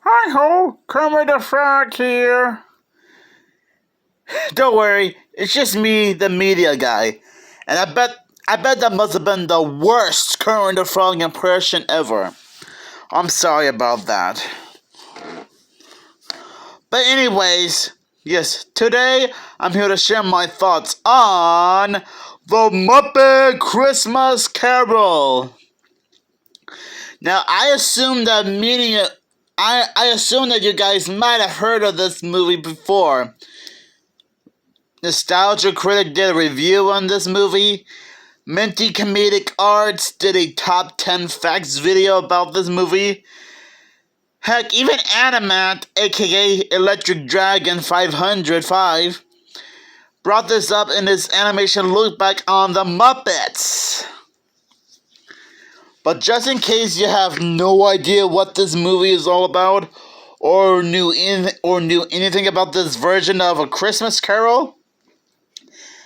Hi ho, Kermit the Frog here. Don't worry, it's just me, the media guy. And I bet that must have been the worst Kermit the Frog impression ever. I'm sorry about that. But anyways, yes, today I'm here to share my thoughts on the Muppet Christmas Carol. Now I assume that you guys might have heard of this movie before. Nostalgia Critic did a review on this movie. Minty Comedic Arts did a top 10 facts video about this movie. Heck, even Animat, aka Electric Dragon 505, brought this up in his animation look back on the Muppets. But just in case you have no idea what this movie is all about, or knew anything about this version of A Christmas Carol,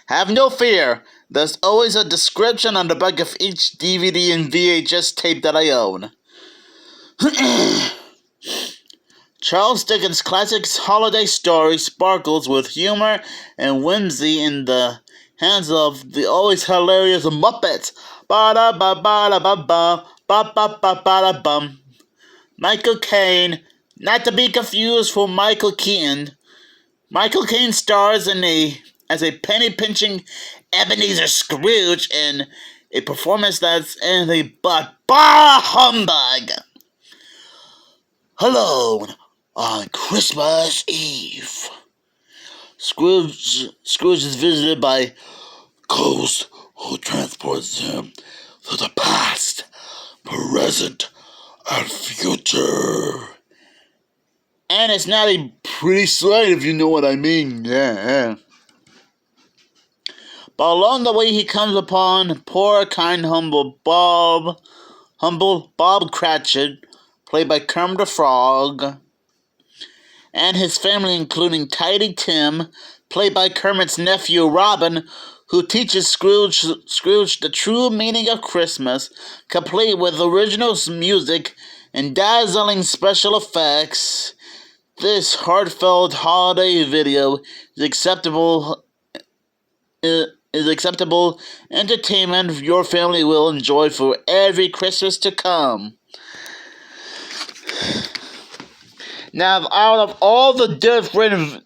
have no fear. There's always a description on the back of each DVD and VHS tape that I own. Charles Dickens' classic holiday story sparkles with humor and whimsy in the hands of the always hilarious Muppets. Ba-da-ba-ba-da-ba-ba, ba-ba-ba-ba-da-bum. Michael Caine, not to be confused with Michael Keaton. Michael Caine stars as a penny-pinching Ebenezer Scrooge in a performance that's anything but bah humbug. Hello, on Christmas Eve, Scrooge is visited by ghosts who transports him to the past, present, and future. And it's not a pretty sight, if you know what I mean. Yeah. But along the way, he comes upon poor, kind, humble Bob Cratchit, played by Kermit the Frog, and his family, including Tidy Tim, played by Kermit's nephew Robin, who teaches Scrooge the true meaning of Christmas, complete with original music and dazzling special effects. This heartfelt holiday video is acceptable entertainment your family will enjoy for every Christmas to come. Now, out of all the different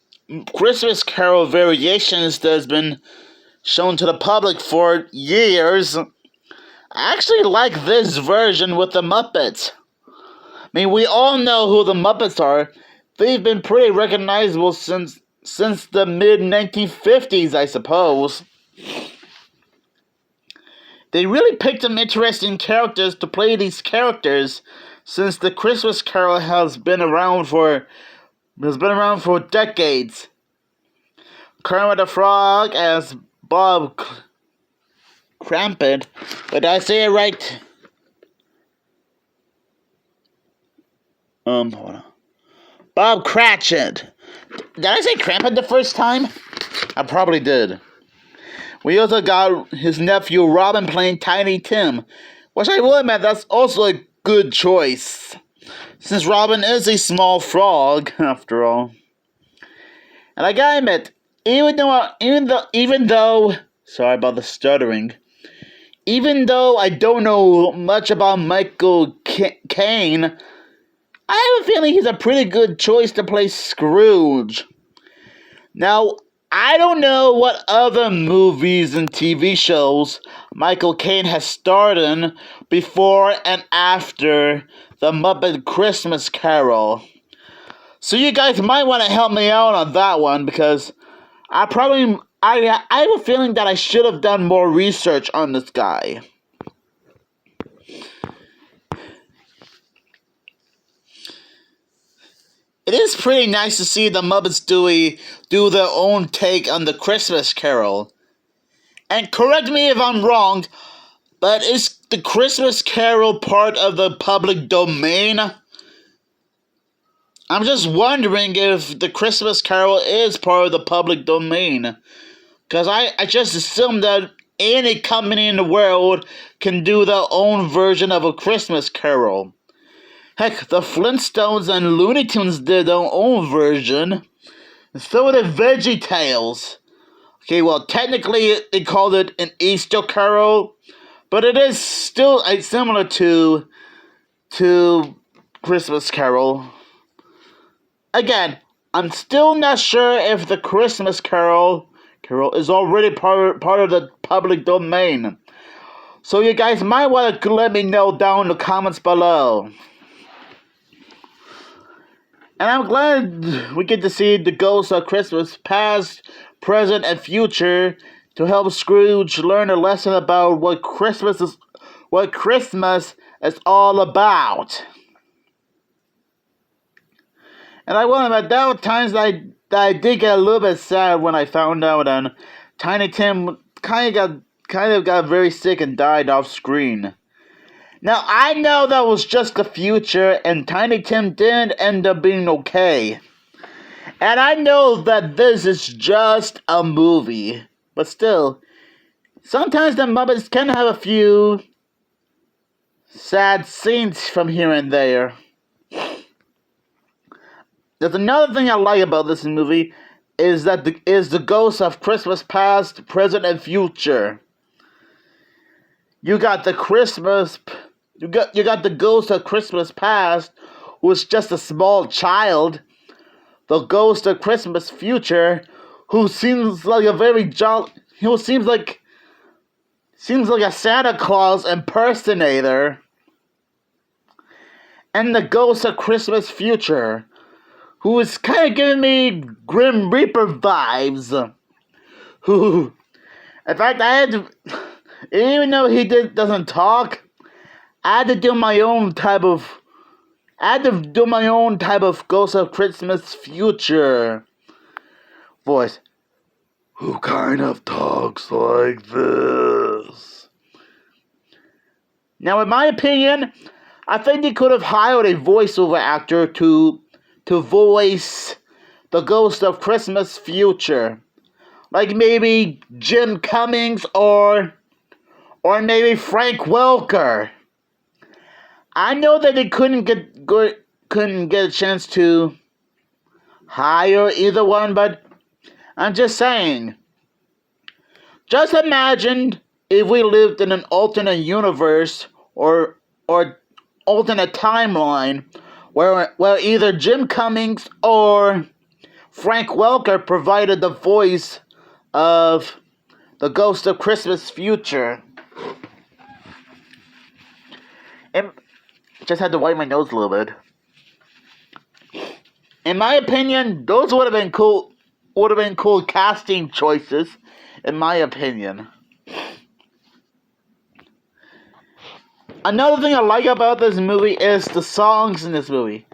Christmas Carol variations that has been shown to the public for years, I actually like this version with the Muppets. I mean, we all know who the Muppets are. They've been pretty recognizable since the mid-1950s, I suppose. They really picked some interesting characters to play these characters, since the Christmas Carol has been around for decades. Kermit the Frog as Bob Crampet. Did I say it right? Hold on. Bob Cratchit. Did I say Crampet the first time? I probably did. We also got his nephew Robin playing Tiny Tim, which I will admit that's also a good choice, since Robin is a small frog after all. And I gotta admit, even though sorry about the stuttering, even though I don't know much about Michael Caine, I have a feeling he's a pretty good choice to play Scrooge. Now, I don't know what other movies and TV shows Michael Caine has starred in before and after the Muppet Christmas Carol. So you guys might want to help me out on that one, because I have a feeling that I should have done more research on this guy. It is pretty nice to see the Muppets do their own take on the Christmas Carol. And correct me if I'm wrong, but is the Christmas Carol part of the public domain? I'm just wondering if the Christmas Carol is part of the public domain. Because I just assume that any company in the world can do their own version of A Christmas Carol. Heck, the Flintstones and Looney Tunes did their own version. And so did Veggie Tales. Okay, well, technically they called it an Easter Carol, but it is still similar to Christmas Carol. Again, I'm still not sure if the Christmas Carol is already part of the public domain. So you guys might want to let me know down in the comments below. And I'm glad we get to see the ghosts of Christmas past, present, and future to help Scrooge learn a lesson about what Christmas is all about. And I will admit, there were times that I did get a little bit sad when I found out and Tiny Tim kind of got very sick and died off screen. Now, I know that was just the future, and Tiny Tim did end up being okay. And I know that this is just a movie, but still, sometimes the Muppets can have a few sad scenes from here and there. There's another thing I like about this movie is that the ghosts of Christmas past, present, and future. You got the ghost of Christmas past, who is just a small child. The ghost of Christmas future, who seems like a very seems like a Santa Claus impersonator. And the ghost of Christmas future, who is kind of giving me Grim Reaper vibes. Who, in fact, even though he doesn't talk, I had to do my own type of Ghost of Christmas Future voice. Who kind of talks like this? Now, in my opinion, I think they could have hired a voiceover actor to voice the Ghost of Christmas Future. Like maybe Jim Cummings or maybe Frank Welker. I know that they couldn't get a chance to hire either one, but I'm just saying. Just imagine if we lived in an alternate universe or alternate timeline where either Jim Cummings or Frank Welker provided the voice of the Ghost of Christmas Future. And just had to wipe my nose a little bit. In my opinion, those would have been cool casting choices, in my opinion. Another thing I like about this movie is the songs in this movie.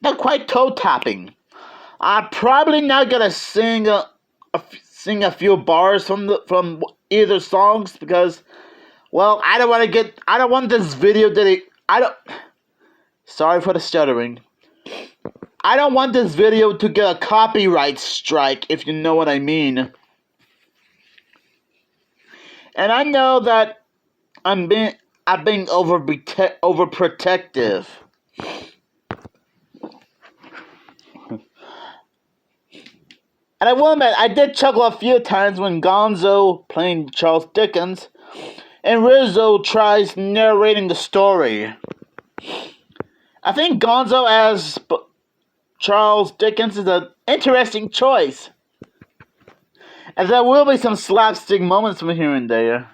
They're quite toe-tapping. I'm probably not gonna sing a few bars from either songs because, well, I don't want this video sorry for the stuttering. I don't want this video to get a copyright strike, if you know what I mean. And I know that I'm being overprotective. And I will admit, I did chuckle a few times when Gonzo, playing Charles Dickens, and Rizzo tries narrating the story. I think Gonzo as Charles Dickens is an interesting choice, as there will be some slapstick moments from here and there.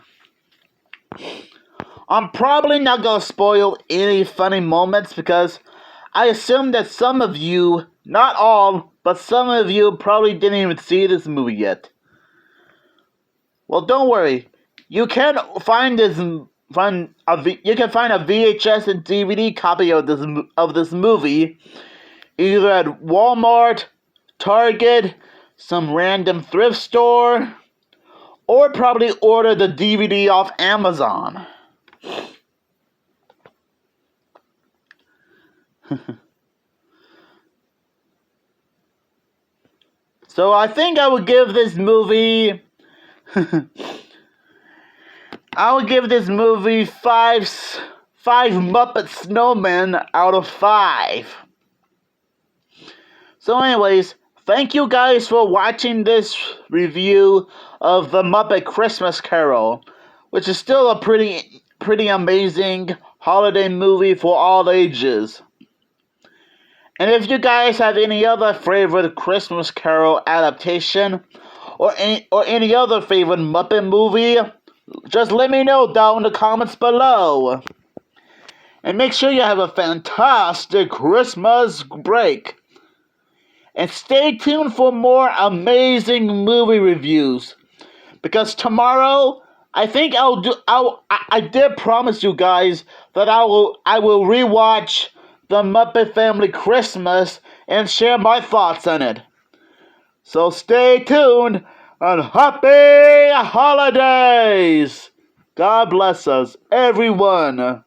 I'm probably not going to spoil any funny moments because I assume that some of you, not all, but some of you probably didn't even see this movie yet. Well, don't worry. You can find a VHS and DVD copy of this movie either at Walmart, Target, some random thrift store, or probably order the DVD off Amazon. So I think I would give this movie 5 Muppet snowmen out of 5. So anyways, thank you guys for watching this review of the Muppet Christmas Carol, which is still a pretty amazing holiday movie for all ages. And if you guys have any other favorite Christmas Carol adaptation, or any other favorite Muppet movie, just let me know down in the comments below. And make sure you have a fantastic Christmas break. And stay tuned for more amazing movie reviews. Because tomorrow, I think I did promise you guys that I will rewatch The Muppet Family Christmas and share my thoughts on it. So stay tuned and happy holidays! God bless us, everyone.